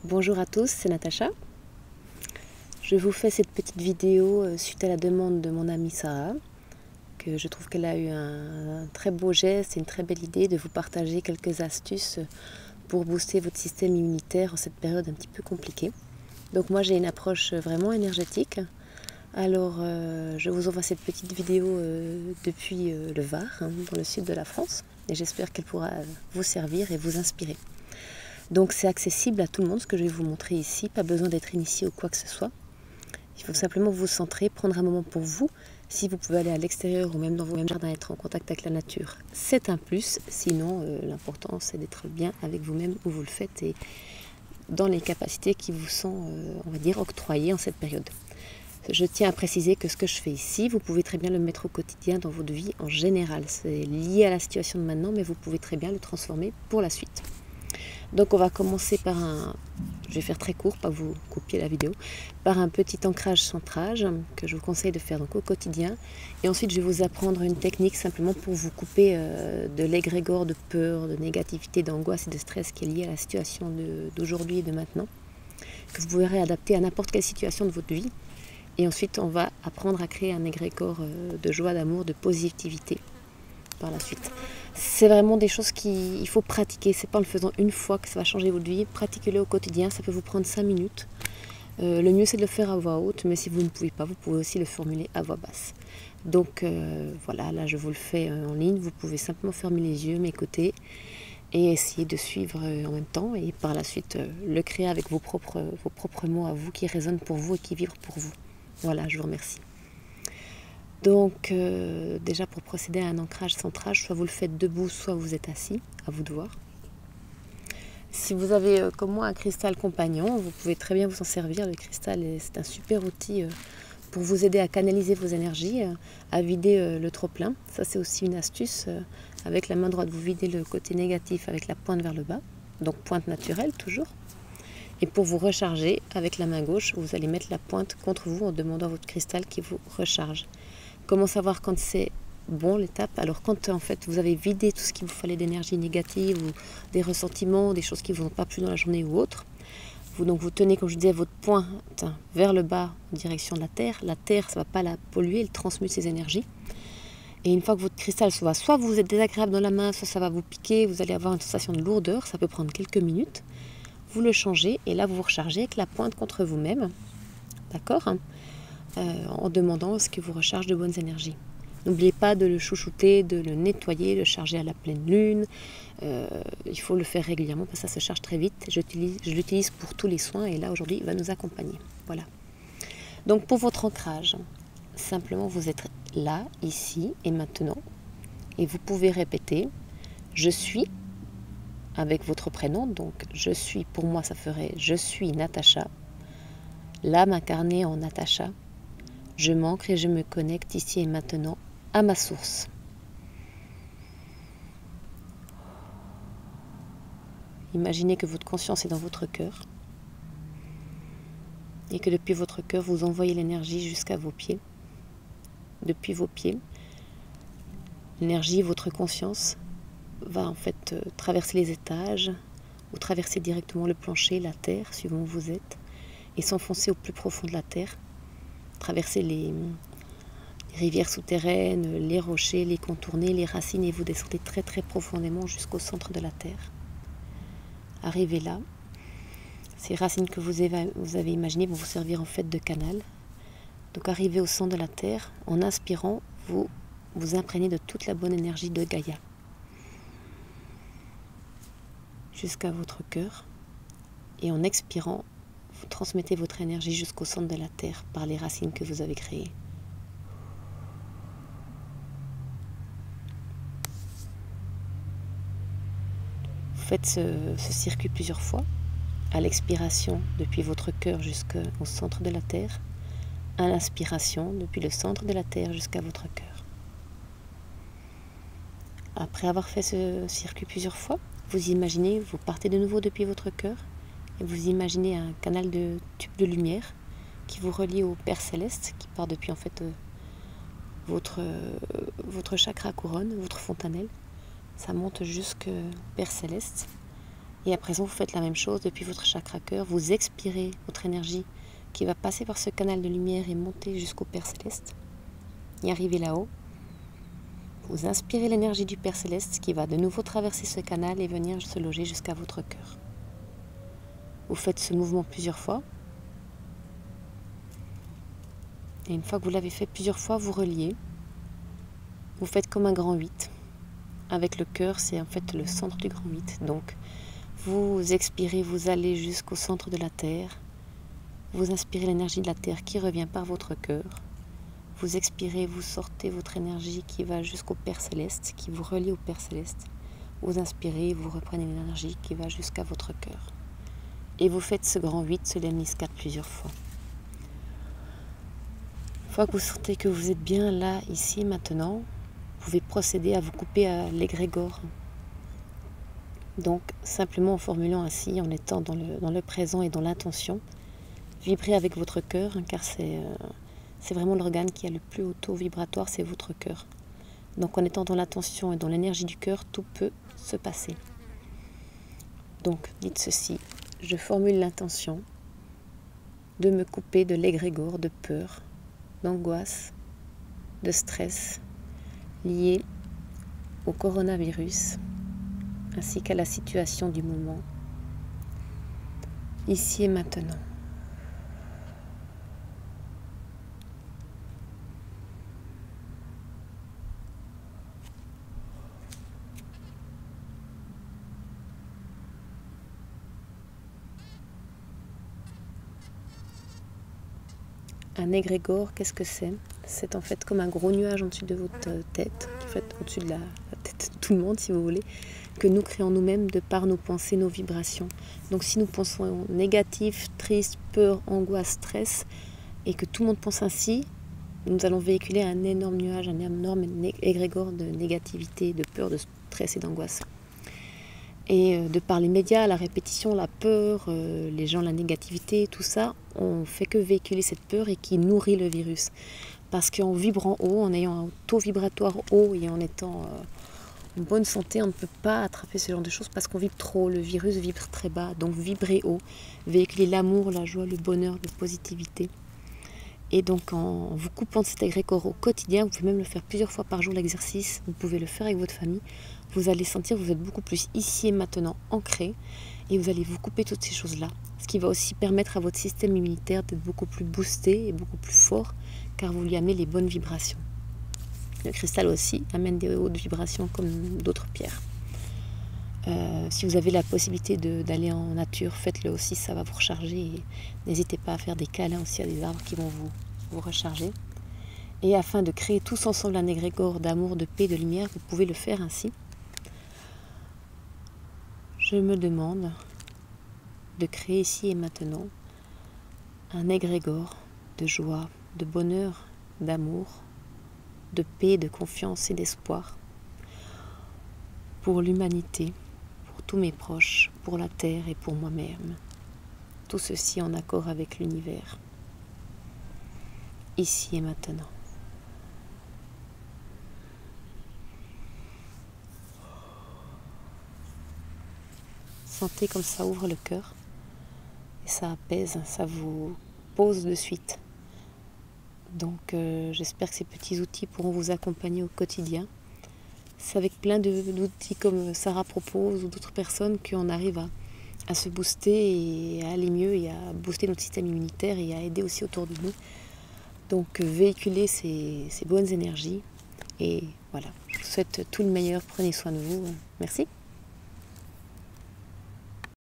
Bonjour à tous, c'est Natacha. Je vous fais cette petite vidéo suite à la demande de mon amie Sarah, que je trouve qu'elle a eu un très beau geste et une très belle idée de vous partager quelques astuces pour booster votre système immunitaire en cette période un petit peu compliquée. Donc moi j'ai une approche vraiment énergétique. Alors je vous envoie cette petite vidéo depuis le Var, dans le sud de la France, et j'espère qu'elle pourra vous servir et vous inspirer. Donc c'est accessible à tout le monde ce que je vais vous montrer ici, pas besoin d'être initié ou quoi que ce soit. Il faut simplement vous centrer, prendre un moment pour vous. Si vous pouvez aller à l'extérieur ou même dans vos jardins, être en contact avec la nature, c'est un plus. Sinon, l'important c'est d'être bien avec vous-même où vous le faites et dans les capacités qui vous sont, on va dire, octroyées en cette période. Je tiens à préciser que ce que je fais ici, vous pouvez très bien le mettre au quotidien dans votre vie en général. C'est lié à la situation de maintenant, mais vous pouvez très bien le transformer pour la suite. Donc on va commencer par je vais faire très court, pas vous copier la vidéo, par un petit ancrage-centrage que je vous conseille de faire donc au quotidien. Et ensuite je vais vous apprendre une technique simplement pour vous couper de l'égrégore de peur, de négativité, d'angoisse et de stress qui est lié à la situation d'aujourd'hui et de maintenant, que vous pourrez adapter à n'importe quelle situation de votre vie. Et ensuite on va apprendre à créer un égrégore de joie, d'amour, de positivité par la suite. C'est vraiment des choses qu'il faut pratiquer. C'est pas en le faisant une fois que ça va changer votre vie. Pratiquez-le au quotidien, ça peut vous prendre 5 minutes. Le mieux c'est de le faire à voix haute, mais si vous ne pouvez pas, vous pouvez aussi le formuler à voix basse. Donc voilà, là je vous le fais en ligne. Vous pouvez simplement fermer les yeux, m'écouter et essayer de suivre en même temps. Et par la suite, le créer avec vos propres mots à vous qui résonnent pour vous et qui vibrent pour vous. Voilà, je vous remercie. Donc déjà pour procéder à un ancrage-centrage, soit vous le faites debout, soit vous êtes assis, à vous de voir. Si vous avez comme moi un cristal compagnon, vous pouvez très bien vous en servir. Le cristal, c'est un super outil pour vous aider à canaliser vos énergies, à vider le trop-plein. Ça c'est aussi une astuce. Avec la main droite, vous videz le côté négatif avec la pointe vers le bas, donc pointe naturelle toujours. Et pour vous recharger, avec la main gauche, vous allez mettre la pointe contre vous en demandant à votre cristal qui vous recharge. Comment savoir quand c'est bon l'étape? Alors quand en fait vous avez vidé tout ce qu'il vous fallait d'énergie négative ou des ressentiments, des choses qui ne vous ont pas plu dans la journée ou autre, vous tenez, comme je disais, votre pointe vers le bas en direction de la terre. La terre, ça ne va pas la polluer, elle transmute ses énergies. Et une fois que votre cristal soit vous êtes désagréable dans la main, soit ça va vous piquer, vous allez avoir une sensation de lourdeur, ça peut prendre quelques minutes. Vous le changez et là vous vous rechargez avec la pointe contre vous-même, d'accord, en demandant ce qui vous recharge de bonnes énergies. N'oubliez pas de le chouchouter, de le nettoyer, le charger à la pleine lune. Il faut le faire régulièrement parce que ça se charge très vite. Je l'utilise pour tous les soins et là aujourd'hui il va nous accompagner. Voilà. Donc pour votre ancrage, simplement vous êtes là, ici et maintenant et vous pouvez répéter « Je suis » avec votre prénom. Donc je suis, pour moi ça ferait « Je suis Natacha ». L'âme incarnée en Natacha. Je m'ancre et je me connecte ici et maintenant à ma source. Imaginez que votre conscience est dans votre cœur et que depuis votre cœur, vous envoyez l'énergie jusqu'à vos pieds. Depuis vos pieds, l'énergie, votre conscience, va en fait traverser les étages ou traverser directement le plancher, la terre, suivant où vous êtes, et s'enfoncer au plus profond de la terre, traverser les rivières souterraines, les rochers, les contourner, les racines, et vous descendez très très profondément jusqu'au centre de la terre. Arrivez là, ces racines que vous avez imaginées vont vous servir en fait de canal. Donc arrivez au centre de la terre, en inspirant, vous vous imprégnez de toute la bonne énergie de Gaïa. Jusqu'à votre cœur, et en expirant, vous transmettez votre énergie jusqu'au centre de la terre par les racines que vous avez créées. Vous faites ce circuit plusieurs fois, à l'expiration depuis votre cœur jusqu'au centre de la terre, à l'inspiration depuis le centre de la terre jusqu'à votre cœur. Après avoir fait ce circuit plusieurs fois, vous imaginez, vous partez de nouveau depuis votre cœur et vous imaginez un canal de tube de lumière qui vous relie au Père Céleste, qui part depuis en fait votre chakra couronne, votre fontanelle. Ça monte jusqu'au Père Céleste. Et à présent, vous faites la même chose depuis votre chakra cœur. Vous expirez votre énergie qui va passer par ce canal de lumière et monter jusqu'au Père Céleste. Et arriver là-haut. Vous inspirez l'énergie du Père Céleste qui va de nouveau traverser ce canal et venir se loger jusqu'à votre cœur. Vous faites ce mouvement plusieurs fois. Et une fois que vous l'avez fait plusieurs fois, vous reliez. Vous faites comme un grand 8. Avec le cœur, c'est en fait le centre du grand 8. Donc, vous expirez, vous allez jusqu'au centre de la Terre. Vous inspirez l'énergie de la Terre qui revient par votre cœur. Vous expirez, vous sortez votre énergie qui va jusqu'au Père Céleste, qui vous relie au Père Céleste. Vous inspirez, vous reprenez l'énergie qui va jusqu'à votre cœur. Et vous faites ce grand 8, ce Lemnis 4 plusieurs fois. Une fois que vous sentez que vous êtes bien là, ici, maintenant, vous pouvez procéder à vous couper à l'égrégore. Donc, simplement en formulant ainsi, en étant dans le présent et dans l'intention, vibrez avec votre cœur, car c'est vraiment l'organe qui a le plus haut taux vibratoire, c'est votre cœur. Donc, en étant dans l'intention et dans l'énergie du cœur, tout peut se passer. Donc, dites ceci, je formule l'intention de me couper de l'égrégore de peur, d'angoisse, de stress lié au coronavirus ainsi qu'à la situation du moment, ici et maintenant. Un égrégore, qu'est-ce que c'est? C'est en fait comme un gros nuage au-dessus de votre tête, en fait au-dessus de la tête de tout le monde si vous voulez, que nous créons nous-mêmes de par nos pensées, nos vibrations. Donc si nous pensons négatif, triste, peur, angoisse, stress, et que tout le monde pense ainsi, nous allons véhiculer un énorme nuage, un énorme égrégore de négativité, de peur, de stress et d'angoisse. Et de par les médias, la répétition, la peur, les gens, la négativité, tout ça, on fait que véhiculer cette peur et qui nourrit le virus. Parce qu'en vibrant haut, en ayant un taux vibratoire haut et en étant en bonne santé, on ne peut pas attraper ce genre de choses parce qu'on vibre trop. Le virus vibre très bas, donc vibrez haut, véhiculer l'amour, la joie, le bonheur, la positivité. Et donc en vous coupant de cet égrégore au quotidien, vous pouvez même le faire plusieurs fois par jour l'exercice, vous pouvez le faire avec votre famille, vous allez sentir que vous êtes beaucoup plus ici et maintenant ancré et vous allez vous couper toutes ces choses-là. Ce qui va aussi permettre à votre système immunitaire d'être beaucoup plus boosté et beaucoup plus fort car vous lui amenez les bonnes vibrations. Le cristal aussi amène des hautes vibrations comme d'autres pierres. Si vous avez la possibilité d'aller en nature, faites-le aussi, ça va vous recharger. Et n'hésitez pas à faire des câlins aussi à des arbres qui vont vous recharger. Et afin de créer tous ensemble un égrégore d'amour, de paix, de lumière, vous pouvez le faire ainsi. Je me demande de créer ici et maintenant un égrégore de joie, de bonheur, d'amour, de paix, de confiance et d'espoir pour l'humanité, pour tous mes proches, pour la terre et pour moi-même. Tout ceci en accord avec l'univers, ici et maintenant. Sentez comme ça ouvre le cœur et ça apaise, ça vous pose de suite. Donc j'espère que ces petits outils pourront vous accompagner au quotidien. C'est avec plein d'outils comme Sarah propose ou d'autres personnes qu'on arrive à se booster et à aller mieux et à booster notre système immunitaire et à aider aussi autour de nous. Donc véhiculer ces bonnes énergies et voilà, je vous souhaite tout le meilleur, prenez soin de vous, merci.